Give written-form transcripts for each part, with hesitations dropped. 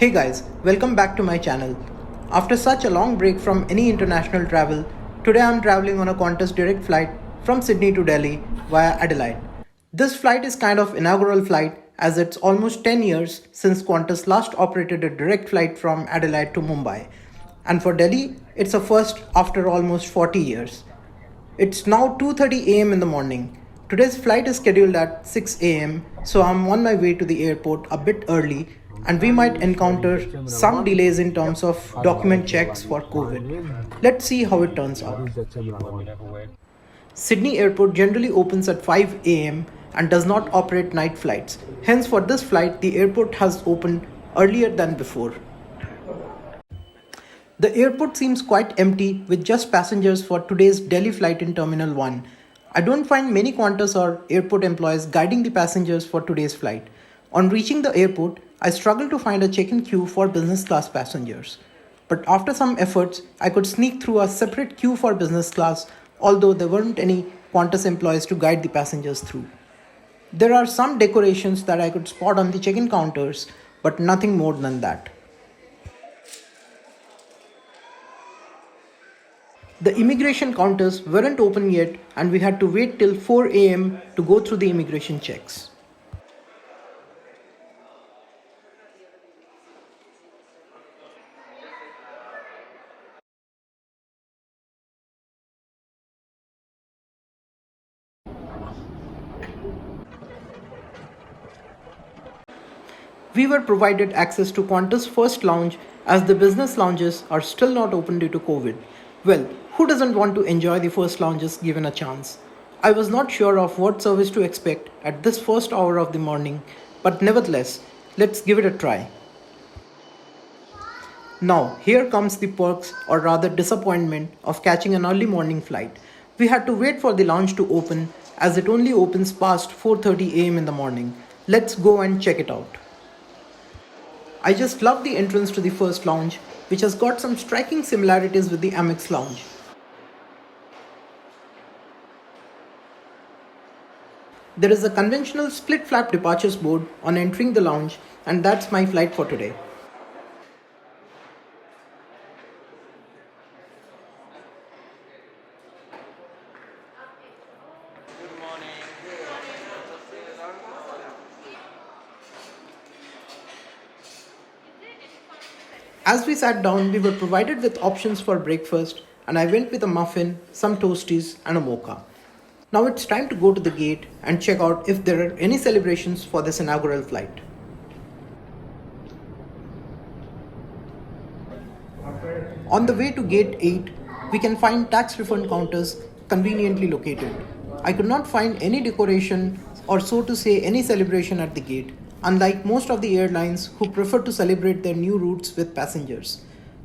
Hey guys, welcome back to my channel. After such a long break from any international travel, today I'm traveling on a Qantas direct flight from Sydney to Delhi via Adelaide. This flight is kind of inaugural flight as it's almost 10 years since Qantas last operated a direct flight from Adelaide to Mumbai. And for Delhi, it's a first after almost 40 years. It's now 2:30 a.m. in the morning. Today's flight is scheduled at 6 a.m., so I'm on my way to the airport a bit early and we might encounter some delays in terms of document checks for COVID. Let's see how it turns out. Sydney Airport generally opens at 5 a.m. and does not operate night flights. Hence, for this flight, the airport has opened earlier than before. The airport seems quite empty with just passengers for today's Delhi flight in Terminal 1. I don't find many Qantas or airport employees guiding the passengers for today's flight. On reaching the airport, I struggled to find a check-in queue for business class passengers. But after some efforts, I could sneak through a separate queue for business class, although there weren't any Qantas employees to guide the passengers through. There are some decorations that I could spot on the check-in counters, but nothing more than that. The immigration counters weren't open yet and we had to wait till 4 a.m. to go through the immigration checks. We were provided access to Qantas First Lounge as the business lounges are still not open due to COVID. Well, who doesn't want to enjoy the first lounges given a chance? I was not sure of what service to expect at this first hour of the morning, but nevertheless, let's give it a try. Now, here comes the perks or rather disappointment of catching an early morning flight. We had to wait for the lounge to open as it only opens past 4:30 a.m. in the morning. Let's go and check it out. I just love the entrance to the first lounge, which has got some striking similarities with the Amex lounge. There is a conventional split flap departures board on entering the lounge, and that's my flight for today. As we sat down, we were provided with options for breakfast, and I went with a muffin, some toasties, and a mocha. Now it's time to go to the gate and check out if there are any celebrations for this inaugural flight. On the way to gate 8, we can find tax refund counters conveniently located. I could not find any decoration or so to say any celebration at the gate, unlike most of the airlines who prefer to celebrate their new routes with passengers.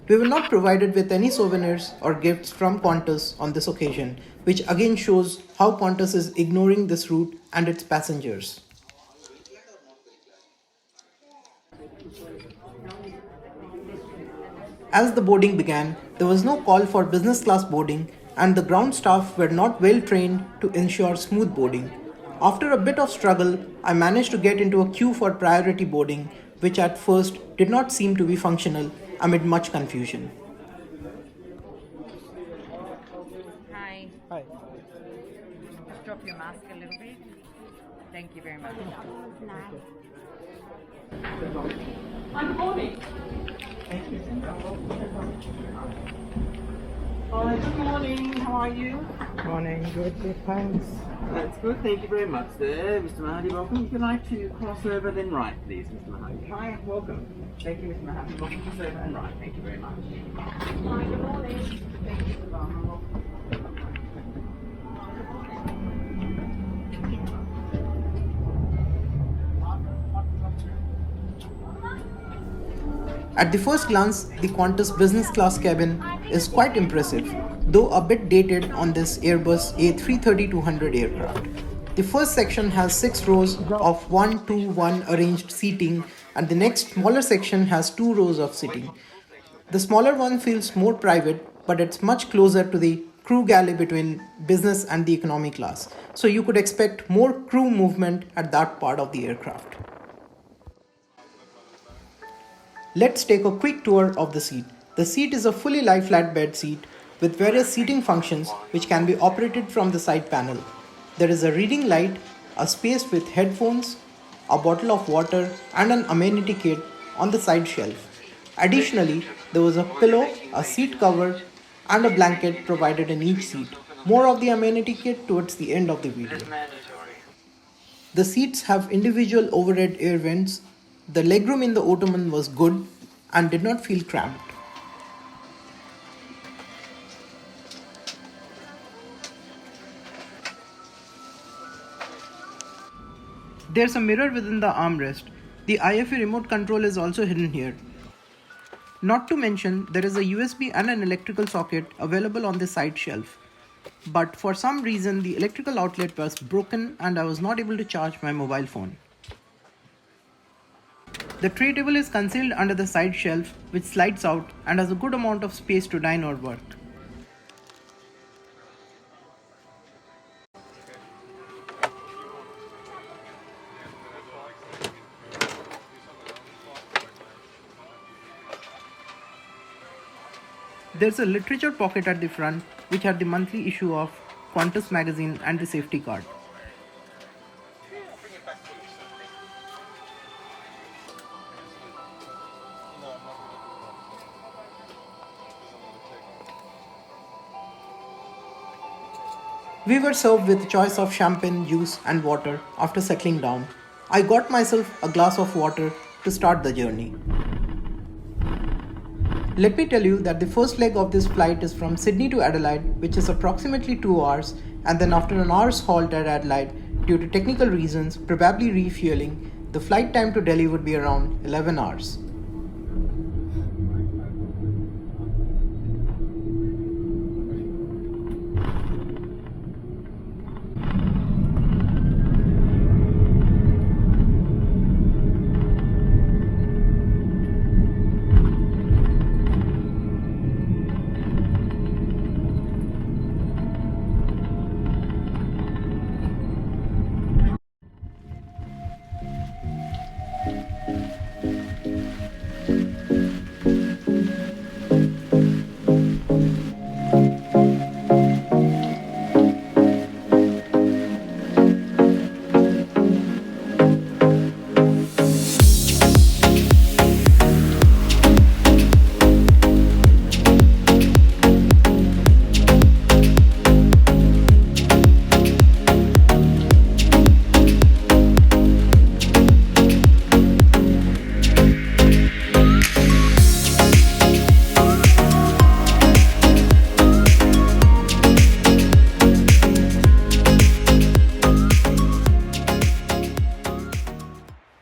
We were not provided with any souvenirs or gifts from Qantas on this occasion, which again shows how Qantas is ignoring this route and its passengers. As the boarding began, there was no call for business class boarding and the ground staff were not well trained to ensure smooth boarding. After a bit of struggle, I managed to get into a queue for priority boarding, which at first did not seem to be functional amid much confusion. Hi. Hi. Just drop your mask a little bit. Thank you very much. Good morning. Hi, good morning. How are you? Morning, good, thanks. That's good. Thank you very much, sir. Mr. Mohanty, welcome. If you'd like to cross over, then right, please, Mr. Mohanty. Hi, welcome. Thank you, Mr. Mohanty. Welcome to cross over and right. Thank you very much. Hi, good morning. Thank you, Mr. Mohanty. At the first glance, the Qantas business class cabin is quite impressive, though a bit dated on this Airbus A330-200 aircraft. The first section has 6 rows of 1-2-1 arranged seating and the next smaller section has 2 rows of seating. The smaller one feels more private, but it's much closer to the crew galley between business and the economy class, so you could expect more crew movement at that part of the aircraft. Let's take a quick tour of the seat. The seat is a fully lie flat bed seat with various seating functions which can be operated from the side panel. There is a reading light, a space with headphones, a bottle of water and an amenity kit on the side shelf. Additionally, there was a pillow, a seat cover and a blanket provided in each seat. More of the amenity kit towards the end of the video. The seats have individual overhead air vents. The legroom in the ottoman was good and did not feel cramped. There's a mirror within the armrest. The IFE remote control is also hidden here. Not to mention, there is a USB and an electrical socket available on the side shelf. But for some reason, the electrical outlet was broken and I was not able to charge my mobile phone. The tray table is concealed under the side shelf, which slides out and has a good amount of space to dine or work. There's a literature pocket at the front which had the monthly issue of Qantas magazine and the safety card. We were served with a choice of champagne, juice and water after settling down. I got myself a glass of water to start the journey. Let me tell you that the first leg of this flight is from Sydney to Adelaide, which is approximately 2 hours, and then after an hour's halt at Adelaide, due to technical reasons, probably refueling, the flight time to Delhi would be around 11 hours.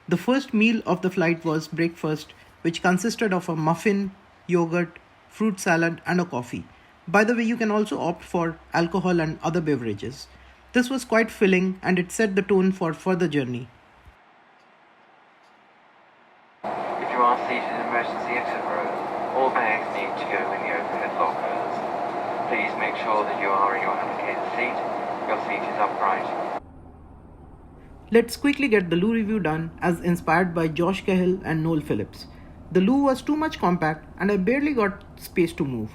The first meal of the flight was breakfast, which consisted of a muffin, yogurt, fruit salad and a coffee. By the way, you can also opt for alcohol and other beverages. This was quite filling and it set the tone for further journey. If you are seated in emergency exit row, all bags need to go in the overhead lockers. Please make sure that you are in your allocated seat. Your seat is upright. Let's quickly get the loo review done as inspired by Josh Cahill and Noel Phillips. The loo was too much compact and I barely got space to move.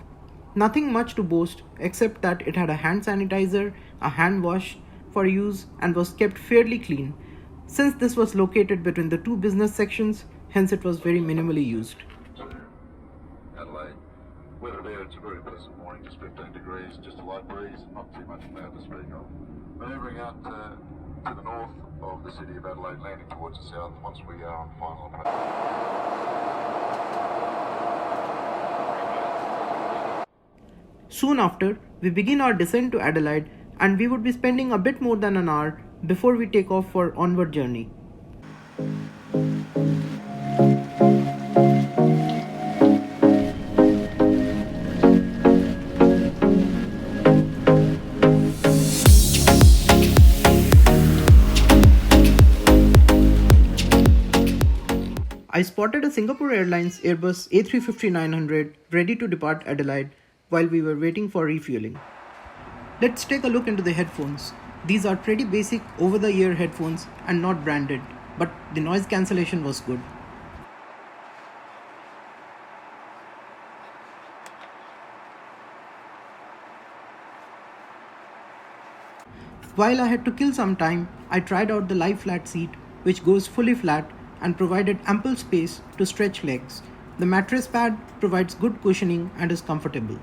Nothing much to boast except that it had a hand sanitizer, a hand wash for use and was kept fairly clean. Since this was located between the two business sections, hence it was very minimally used. Adelaide. Weather there, it's a very pleasant morning, just 15 degrees, just a light breeze, not too much cloud to speak of. Manoeuvring out to the north of the city of Adelaide, landing towards the south once we are on final approach. Soon after, we begin our descent to Adelaide and we would be spending a bit more than an hour before we take off for onward journey. I spotted a Singapore Airlines Airbus A350-200 ready to depart Adelaide while we were waiting for refueling. Let's take a look into the headphones. These are pretty basic over-the-ear headphones and not branded, but the noise cancellation was good. While I had to kill some time, I tried out the lie flat seat, which goes fully flat and provided ample space to stretch legs. The mattress pad provides good cushioning and is comfortable.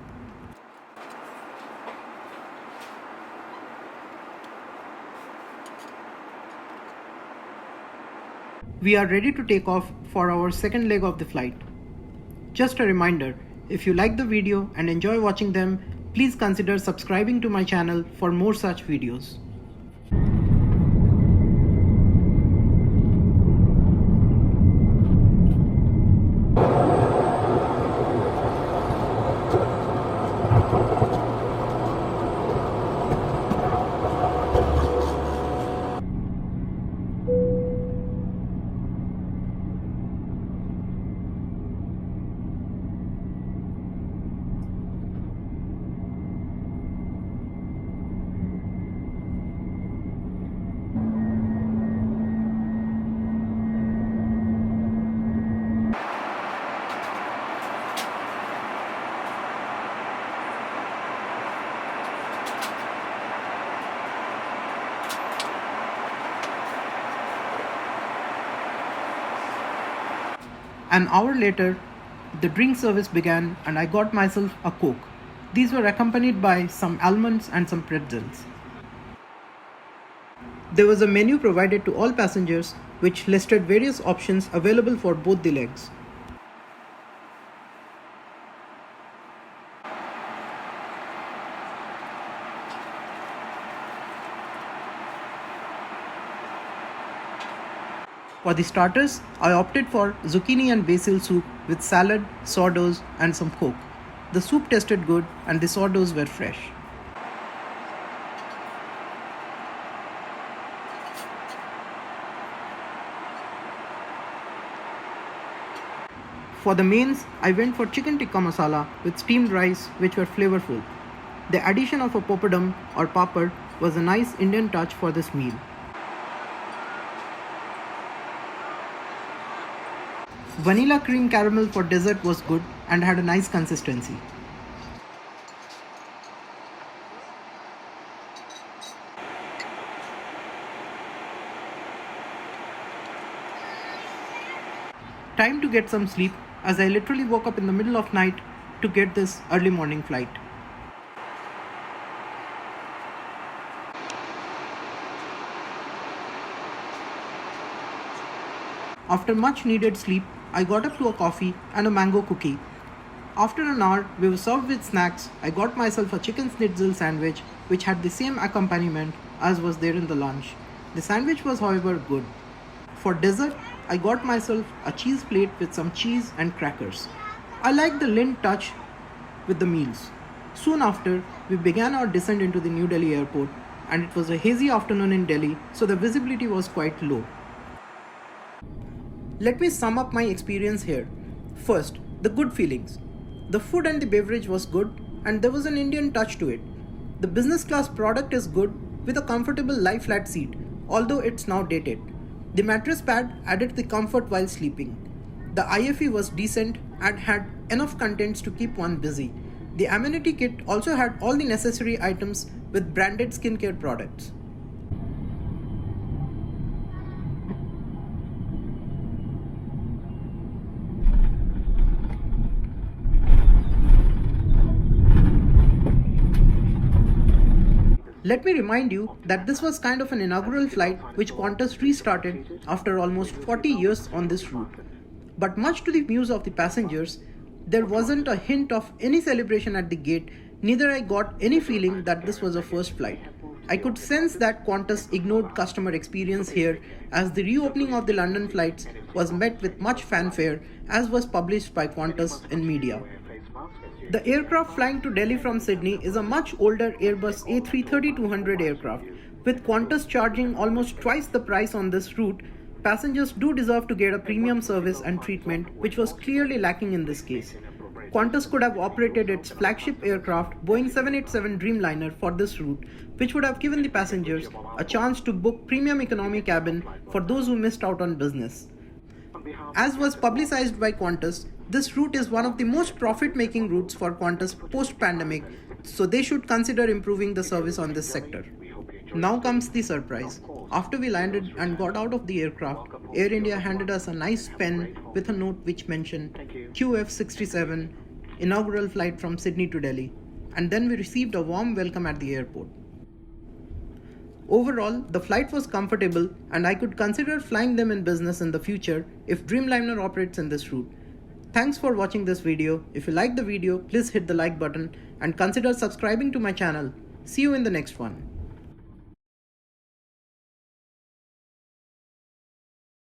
We are ready to take off for our second leg of the flight. Just a reminder, if you like the video and enjoy watching them, please consider subscribing to my channel for more such videos. An hour later, the drink service began and I got myself a Coke. These were accompanied by some almonds and some pretzels. There was a menu provided to all passengers which listed various options available for both the legs. For the starters, I opted for zucchini and basil soup with salad, sourdoughs and some Coke. The soup tasted good and the sourdoughs were fresh. For the mains, I went for chicken tikka masala with steamed rice which were flavorful. The addition of a poppadom or papad was a nice Indian touch for this meal. Vanilla cream caramel for dessert was good and had a nice consistency. Time to get some sleep as I literally woke up in the middle of night to get this early morning flight. After much needed sleep, I got up to a coffee and a mango cookie. After an hour, we were served with snacks. I got myself a chicken schnitzel sandwich which had the same accompaniment as was there in the lunch. The sandwich was however good. For dessert, I got myself a cheese plate with some cheese and crackers. I liked the Lindt touch with the meals. Soon after, we began our descent into the New Delhi airport and it was a hazy afternoon in Delhi, so the visibility was quite low. Let me sum up my experience here. First, the good feelings. The food and the beverage was good and there was an Indian touch to it. The business class product is good with a comfortable lie flat seat, although it's now dated. The mattress pad added the comfort while sleeping. The IFE was decent and had enough contents to keep one busy. The amenity kit also had all the necessary items with branded skincare products. Let me remind you that this was kind of an inaugural flight which Qantas restarted after almost 40 years on this route. But much to the amusement of the passengers, there wasn't a hint of any celebration at the gate, neither I got any feeling that this was a first flight. I could sense that Qantas ignored customer experience here as the reopening of the London flights was met with much fanfare as was published by Qantas in media. The aircraft flying to Delhi from Sydney is a much older Airbus A330-200 aircraft. With Qantas charging almost twice the price on this route, passengers do deserve to get a premium service and treatment, which was clearly lacking in this case. Qantas could have operated its flagship aircraft, Boeing 787 Dreamliner, for this route, which would have given the passengers a chance to book premium economy cabin for those who missed out on business. As was publicized by Qantas, this route is one of the most profit-making routes for Qantas post-pandemic, so they should consider improving the service on this sector. Now comes the surprise. After we landed and got out of the aircraft, Air India handed us a nice pen with a note which mentioned QF67 inaugural flight from Sydney to Delhi, and then we received a warm welcome at the airport. Overall, the flight was comfortable and I could consider flying them in business in the future if Dreamliner operates in this route. Thanks for watching this video. If you liked the video, please hit the like button and consider subscribing to my channel. See you in the next one.